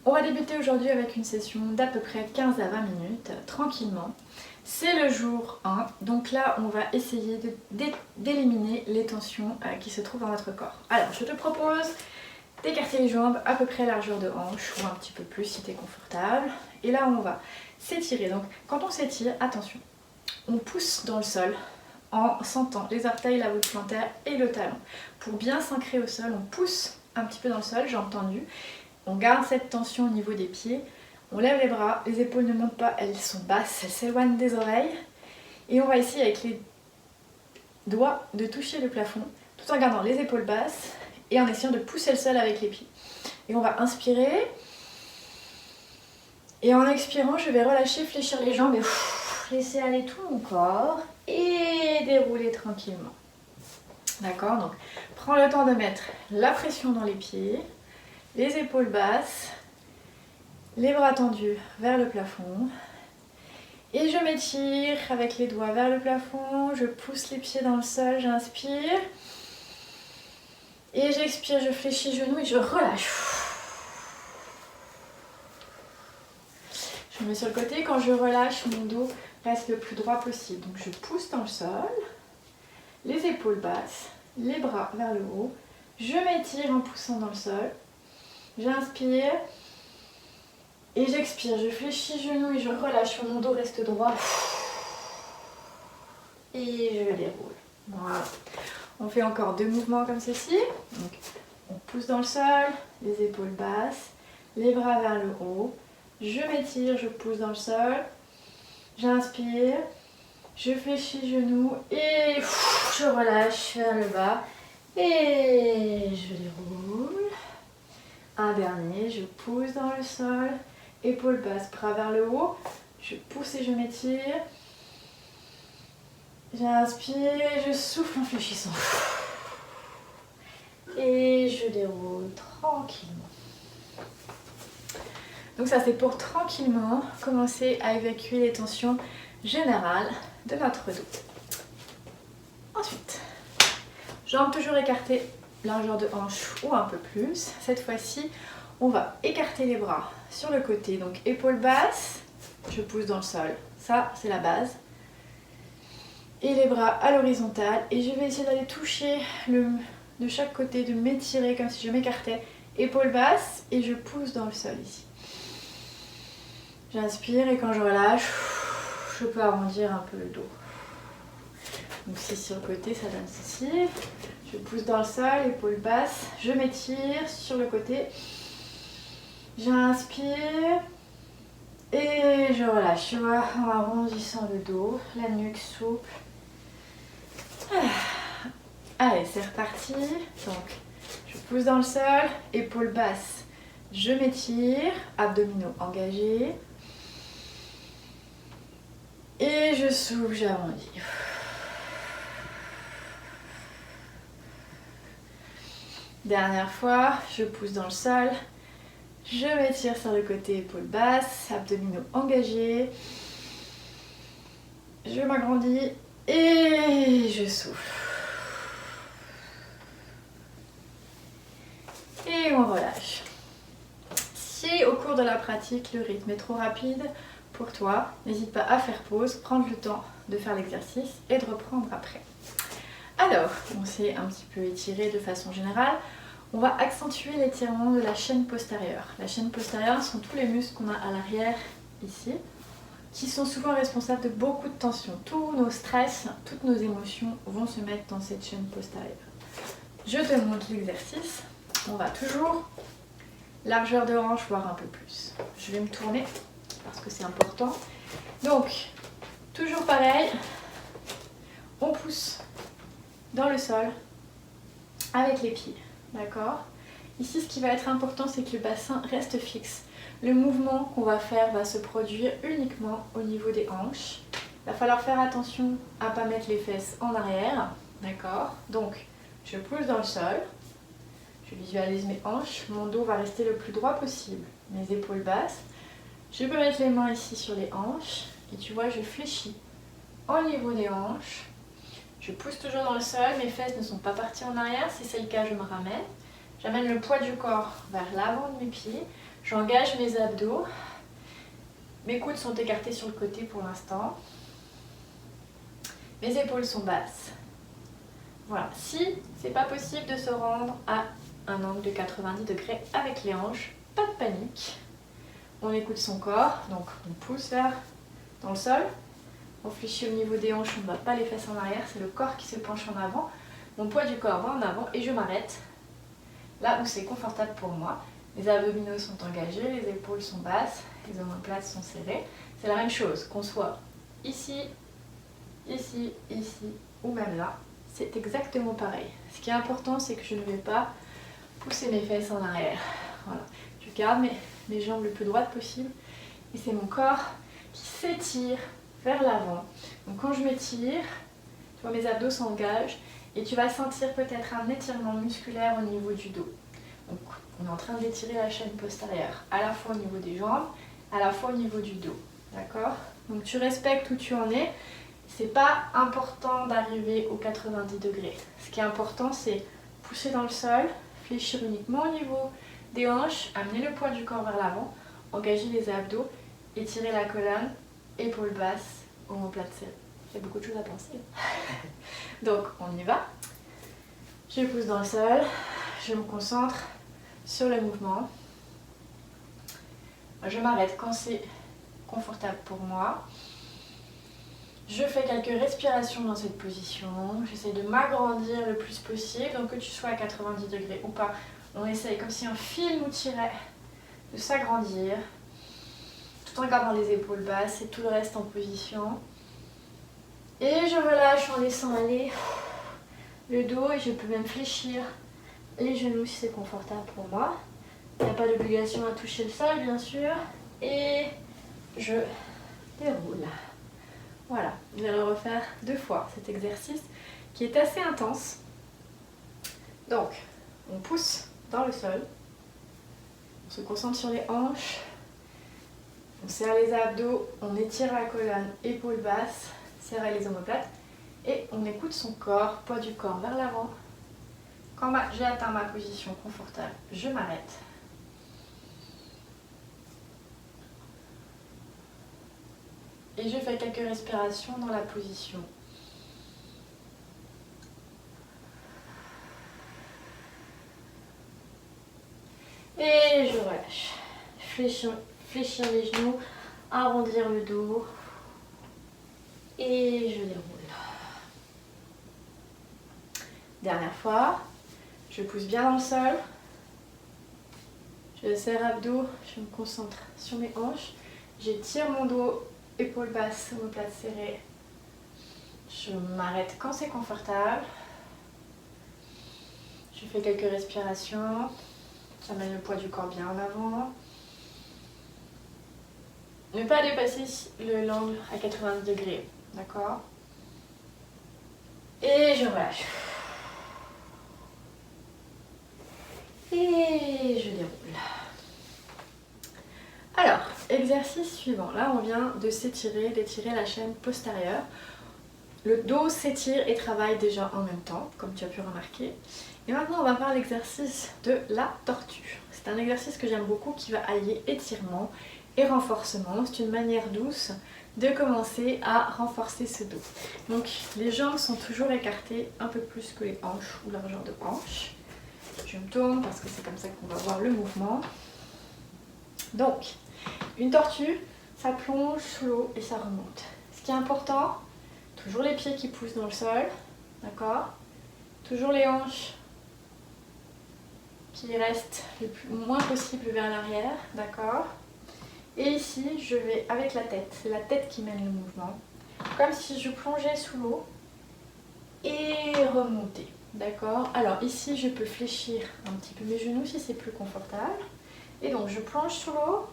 On va débuter aujourd'hui avec une session d'à peu près 15 à 20 minutes, tranquillement. C'est le jour 1, donc là on va essayer d'éliminer les tensions qui se trouvent dans notre corps. Alors je te propose d'écarter les jambes à peu près largeur de hanche ou un petit peu plus si tu es confortable. Et là on va s'étirer, donc quand on s'étire, attention, on pousse dans le sol en sentant les orteils, la voûte plantaire et le talon. Pour bien s'ancrer au sol, on pousse un petit peu dans le sol, jambes tendues. On garde cette tension au niveau des pieds, on lève les bras, les épaules ne montent pas, elles sont basses, elles s'éloignent des oreilles. Et on va essayer avec les doigts de toucher le plafond, tout en gardant les épaules basses et en essayant de pousser le sol avec les pieds. Et on va inspirer. Et en expirant, je vais relâcher, fléchir les jambes et laisser aller tout mon corps et dérouler tranquillement. D'accord? Donc, prends le temps de mettre la pression dans les pieds. Les épaules basses, les bras tendus vers le plafond. Et je m'étire avec les doigts vers le plafond, je pousse les pieds dans le sol, j'inspire. Et j'expire, je fléchis les genoux et je relâche. Je me mets sur le côté, quand je relâche, mon dos reste le plus droit possible. Donc je pousse dans le sol, les épaules basses, les bras vers le haut. Je m'étire en poussant dans le sol. J'inspire et j'expire, je fléchis les genoux et je relâche, mon dos reste droit et je déroule. Voilà. On fait encore 2 mouvements comme ceci. Donc, on pousse dans le sol, les épaules basses, les bras vers le haut. Je m'étire, je pousse dans le sol. J'inspire, je fléchis les genoux et je relâche vers le bas et je déroule. Un dernier, je pousse dans le sol, épaules basses, bras vers le haut, je pousse et je m'étire. J'inspire, je souffle en fléchissant. Et je déroule tranquillement. Donc ça c'est pour tranquillement commencer à évacuer les tensions générales de notre dos. Ensuite, jambes toujours écartées, largeur de hanche ou un peu plus. Cette fois-ci, on va écarter les bras sur le côté. Donc épaules basses, je pousse dans le sol. Ça, c'est la base. Et les bras à l'horizontale. Et je vais essayer d'aller toucher de chaque côté, de m'étirer comme si je m'écartais. Épaules basses et je pousse dans le sol ici. J'inspire et quand je relâche, je peux arrondir un peu le dos. Donc si sur le côté, ça donne ceci. Je pousse dans le sol, épaules basses, je m'étire sur le côté. J'inspire et je relâche, en arrondissant le dos, la nuque souple. Allez, c'est reparti. Donc, je pousse dans le sol, épaules basses, je m'étire, abdominaux engagés. Et je souffle, j'arrondis. Dernière fois, je pousse dans le sol, je m'étire sur le côté, épaules basses, abdominaux engagés. Je m'agrandis et je souffle. Et on relâche. Si au cours de la pratique, le rythme est trop rapide pour toi, n'hésite pas à faire pause, prendre le temps de faire l'exercice et de reprendre après. Alors, on s'est un petit peu étiré de façon générale. On va accentuer l'étirement de la chaîne postérieure. La chaîne postérieure sont tous les muscles qu'on a à l'arrière ici, qui sont souvent responsables de beaucoup de tensions. Tous nos stress, toutes nos émotions vont se mettre dans cette chaîne postérieure. Je te montre l'exercice. On va toujours largeur de hanche, voire un peu plus. Je vais me tourner parce que c'est important. Donc, toujours pareil, on pousse dans le sol avec les pieds. D'accord? Ici, ce qui va être important, c'est que le bassin reste fixe. Le mouvement qu'on va faire va se produire uniquement au niveau des hanches. Il va falloir faire attention à ne pas mettre les fesses en arrière. D'accord? Donc, je pousse dans le sol. Je visualise mes hanches. Mon dos va rester le plus droit possible. Mes épaules basses. Je peux mettre les mains ici sur les hanches. Et tu vois, je fléchis au niveau des hanches. Je pousse toujours dans le sol, mes fesses ne sont pas parties en arrière, si c'est le cas je me ramène. J'amène le poids du corps vers l'avant de mes pieds, J'engage mes abdos. Mes coudes sont écartés sur le côté pour l'instant. Mes épaules sont basses. Voilà. Si c'est pas possible de se rendre à un angle de 90 degrés avec les hanches, pas de panique. On écoute son corps, donc on pousse vers dans le sol. On fléchit au niveau des hanches, on ne bat pas les fesses en arrière, c'est le corps qui se penche en avant. Mon poids du corps va en avant et je m'arrête là où c'est confortable pour moi. Les abdominaux sont engagés, les épaules sont basses, les omoplates sont serrées. C'est la même chose, qu'on soit ici, ici, ici ou même là. C'est exactement pareil. Ce qui est important, c'est que je ne vais pas pousser mes fesses en arrière. Voilà. Je garde mes jambes le plus droites possible et c'est mon corps qui s'étire vers l'avant. Donc quand je m'étire, tu vois, mes abdos s'engagent et tu vas sentir peut-être un étirement musculaire au niveau du dos. Donc on est en train d'étirer la chaîne postérieure, à la fois au niveau des jambes, à la fois au niveau du dos. D'accord? Donc tu respectes où tu en es. C'est pas important d'arriver aux 90 degrés. Ce qui est important, c'est pousser dans le sol, fléchir uniquement au niveau des hanches, amener le poids du corps vers l'avant, engager les abdos, étirer la colonne, épaules basses, omoplate serrée. Il y a beaucoup de choses à penser. Donc on y va. Je pousse dans le sol, je me concentre sur le mouvement. Je m'arrête quand c'est confortable pour moi. Je fais quelques respirations dans cette position. J'essaie de m'agrandir le plus possible. Donc que tu sois à 90 degrés ou pas, on essaye comme si un fil nous tirait de s'agrandir. Tout en gardant les épaules basses et tout le reste en position. Et je relâche en laissant aller le dos et je peux même fléchir les genoux si c'est confortable pour moi. Il n'y a pas d'obligation à toucher le sol bien sûr. Et je déroule. Voilà, je vais le refaire 2 fois cet exercice qui est assez intense. Donc, on pousse dans le sol, on se concentre sur les hanches, on serre les abdos, on étire la colonne, épaules basses, serrer les omoplates et on écoute son corps, poids du corps vers l'avant. Quand j'ai atteint ma position confortable, je m'arrête. Et je fais quelques respirations dans la position. Et je relâche. Fléchir les genoux, arrondir le dos. Et je déroule. Dernière fois. Je pousse bien dans le sol. Je serre abdos, je me concentre sur mes hanches. J'étire mon dos. Épaules basses, omoplate serrée. Je m'arrête quand c'est confortable. Je fais quelques respirations. J'amène le poids du corps bien en avant. Ne pas dépasser l'angle à 90 degrés. D'accord? Et je relâche. Et je déroule. Alors, exercice suivant. Là, on vient de s'étirer, d'étirer la chaîne postérieure. Le dos s'étire et travaille déjà en même temps, comme tu as pu remarquer. Et maintenant, on va faire l'exercice de la tortue. C'est un exercice que j'aime beaucoup qui va allier étirement et renforcement. C'est une manière douce de commencer à renforcer ce dos. Donc, les jambes sont toujours écartées un peu plus que les hanches ou largeur de hanche. Je me tourne parce que c'est comme ça qu'on va voir le mouvement. Donc, une tortue, ça plonge sous l'eau et ça remonte. Ce qui est important, toujours les pieds qui poussent dans le sol, d'accord? Toujours les hanches qui restent le moins possible vers l'arrière, d'accord? Et ici, je vais avec la tête, c'est la tête qui mène le mouvement, comme si je plongeais sous l'eau et remonter, d'accord? Alors ici, je peux fléchir un petit peu mes genoux si c'est plus confortable. Et donc, je plonge sous l'eau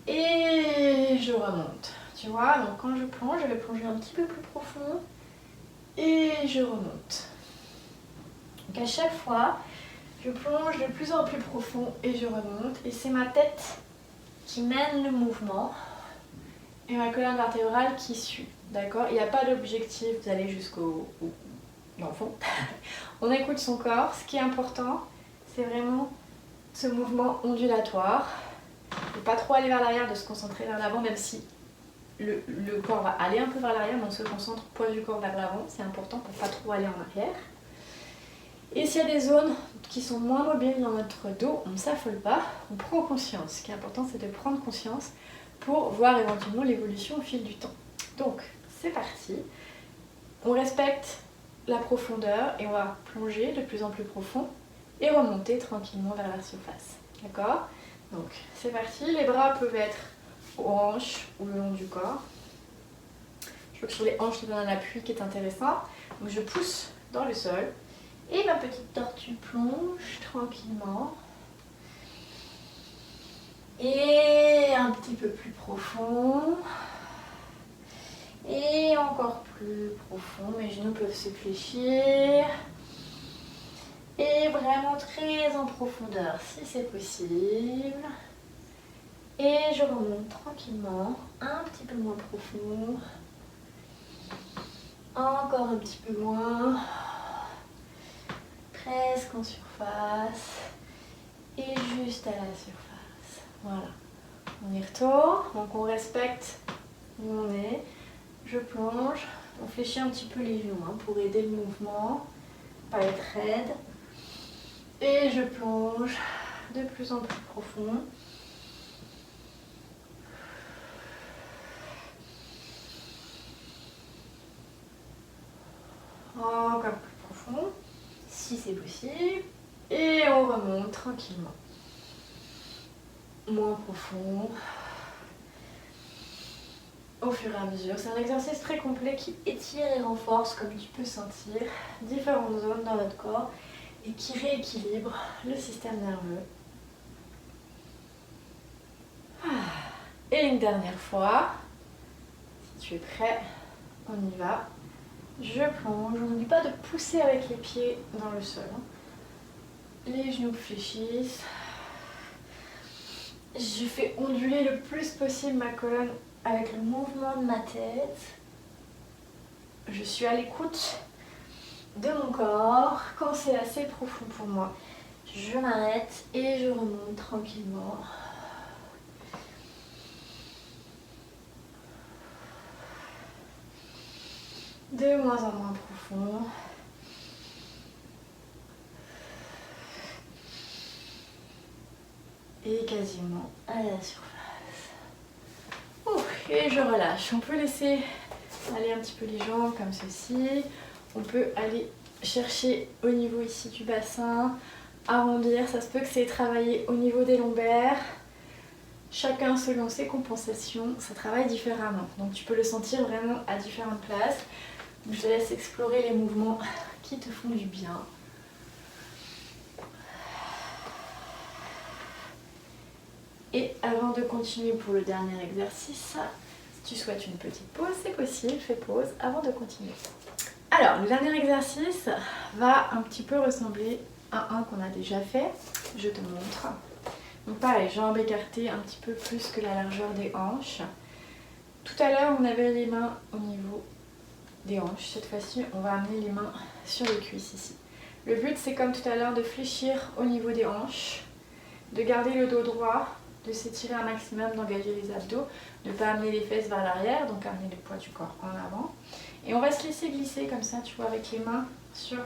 et je remonte. Tu vois, donc quand je plonge, je vais plonger un petit peu plus profond et je remonte. Donc à chaque fois, je plonge de plus en plus profond et je remonte. Et c'est ma tête qui mène le mouvement et ma colonne vertébrale qui suit. D'accord? Il n'y a pas d'objectif d'aller dans le fond. On écoute son corps. Ce qui est important, c'est vraiment ce mouvement ondulatoire. Et pas trop aller vers l'arrière, de se concentrer vers l'avant, même si le corps va aller un peu vers l'arrière, mais on se concentre poids du corps vers l'avant, c'est important pour pas trop aller en arrière. Et s'il y a des zones qui sont moins mobiles dans notre dos, on ne s'affole pas, on prend conscience. Ce qui est important, c'est de prendre conscience pour voir éventuellement l'évolution au fil du temps. Donc, c'est parti. On respecte la profondeur et on va plonger de plus en plus profond et remonter tranquillement vers la surface. D'accord? Donc, c'est parti. Les bras peuvent être aux hanches ou le long du corps. Je veux que sur les hanches, je donne un appui qui est intéressant. Donc, je pousse dans le sol. Et ma petite tortue plonge tranquillement. Et un petit peu plus profond. Et encore plus profond. Mes genoux peuvent se fléchir. Et vraiment très en profondeur si c'est possible. Et je remonte tranquillement. Un petit peu moins profond. Encore un petit peu moins. Presque en surface et juste à la surface. Voilà. On y retourne, donc on respecte où on est. Je plonge, on fléchit un petit peu les genoux pour aider le mouvement, pas être raide. Et je plonge de plus en plus profond. Encore plus profond. Si c'est possible, et on remonte tranquillement. Moins profond, au fur et à mesure. C'est un exercice très complet qui étire et renforce, comme tu peux sentir, différentes zones dans notre corps et qui rééquilibre le système nerveux. Et une dernière fois, si tu es prêt, on y va. Je plonge, on n'oublie pas de pousser avec les pieds dans le sol. Les genoux fléchissent. Je fais onduler le plus possible ma colonne avec le mouvement de ma tête. Je suis à l'écoute de mon corps. Quand c'est assez profond pour moi, je m'arrête et je remonte tranquillement. De moins en moins profond. Et quasiment à la surface. Ouf, et je relâche. On peut laisser aller un petit peu les jambes comme ceci. On peut aller chercher au niveau ici du bassin, arrondir. Ça se peut que c'est travailler au niveau des lombaires. Chacun selon ses compensations, ça travaille différemment. Donc tu peux le sentir vraiment à différentes places. Je te laisse explorer les mouvements qui te font du bien. Et avant de continuer pour le dernier exercice, si tu souhaites une petite pause, c'est possible, fais pause avant de continuer. Alors, le dernier exercice va un petit peu ressembler à un qu'on a déjà fait. Je te montre. Donc pareil, jambes écartées un petit peu plus que la largeur des hanches. Tout à l'heure, on avait les mains au niveau des hanches. Cette fois-ci, on va amener les mains sur les cuisses ici. Le but, c'est comme tout à l'heure de fléchir au niveau des hanches, de garder le dos droit, de s'étirer un maximum, d'engager les abdos, de ne pas amener les fesses vers l'arrière, donc amener le poids du corps en avant. Et on va se laisser glisser comme ça, tu vois, avec les mains sur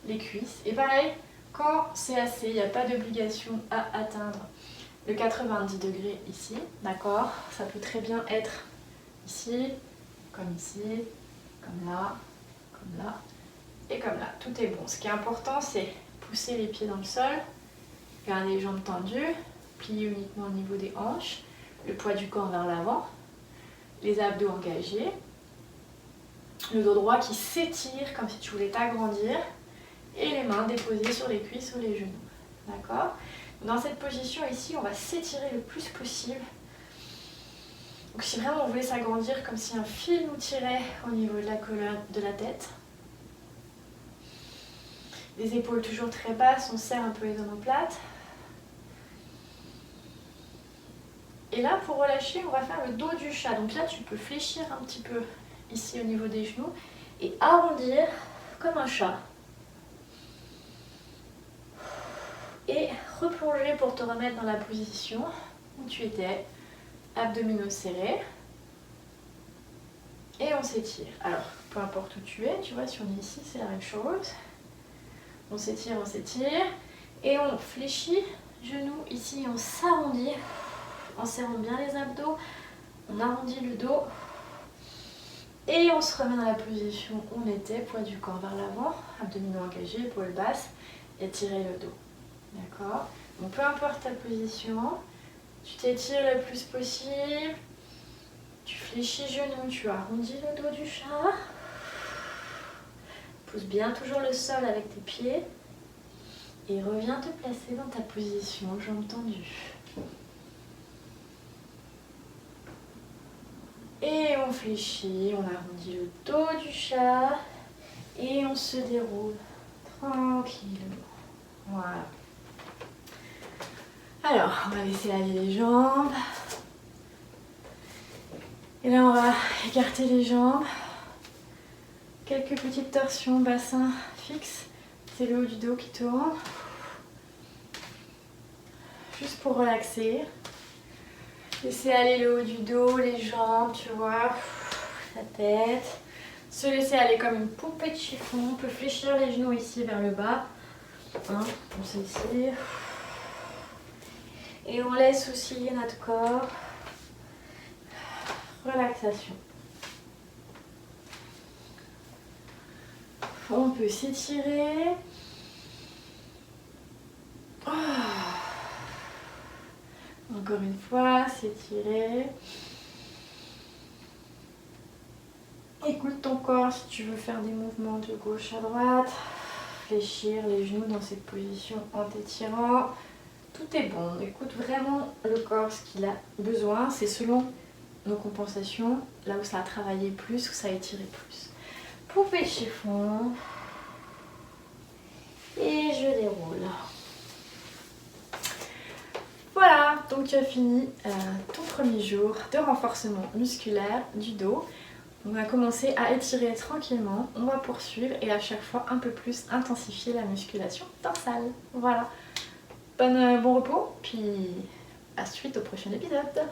les cuisses. Et pareil, quand c'est assez, il n'y a pas d'obligation à atteindre le 90 degrés ici, d'accord? Ça peut très bien être ici, comme là, et comme là. Tout est bon. Ce qui est important, c'est pousser les pieds dans le sol, garder les jambes tendues, plier uniquement au niveau des hanches, le poids du corps vers l'avant, les abdos engagés, le dos droit qui s'étire comme si tu voulais t'agrandir, et les mains déposées sur les cuisses ou les genoux. D'accord? Dans cette position ici, on va s'étirer le plus possible. Donc si vraiment on voulait s'agrandir comme si un fil nous tirait au niveau de la colonne, de la tête. Les épaules toujours très basses, on serre un peu les omoplates. Et là, pour relâcher, on va faire le dos du chat. Donc là, tu peux fléchir un petit peu ici au niveau des genoux et arrondir comme un chat. Et replonger pour te remettre dans la position où tu étais, abdominaux serrés. Et on s'étire. Alors, peu importe où tu es, tu vois, si on est ici, c'est la même chose. On s'étire, et on fléchit, genoux ici, on s'arrondit, on serre bien les abdos, on arrondit le dos, et on se remet dans la position où on était, poids du corps vers l'avant, abdominaux engagés, épaules basses, étirer le dos. D'accord? Donc peu importe ta position, tu t'étires le plus possible, tu fléchis genoux, tu arrondis le dos du chat, pousse bien toujours le sol avec tes pieds, et reviens te placer dans ta position, jambes tendues. Et on fléchit, on arrondit le dos du chat et on se déroule tranquillement. Voilà. Alors, on va laisser aller les jambes. Et là, on va écarter les jambes. Quelques petites torsions, bassin fixe. C'est le haut du dos qui tourne. Juste pour relaxer. Laisser aller le haut du dos, les jambes, tu vois, la tête. Se laisser aller comme une poupée de chiffon. On peut fléchir les genoux ici vers le bas. Hein, on s'étire. Et on laisse osciller notre corps. Relaxation. On peut s'étirer. Encore une fois, s'étirer. Écoute ton corps si tu veux faire des mouvements de gauche à droite. Fléchir les genoux dans cette position en t'étirant. Tout est bon. Écoute vraiment le corps, ce qu'il a besoin. C'est selon nos compensations, là où ça a travaillé plus, où ça a étiré plus. Poupée de chiffon. Et je déroule. Voilà, donc tu as fini ton premier jour de renforcement musculaire du dos. On va commencer à étirer tranquillement, on va poursuivre et à chaque fois un peu plus intensifier la musculation dorsale. Voilà, bon repos, puis à suite au prochain épisode.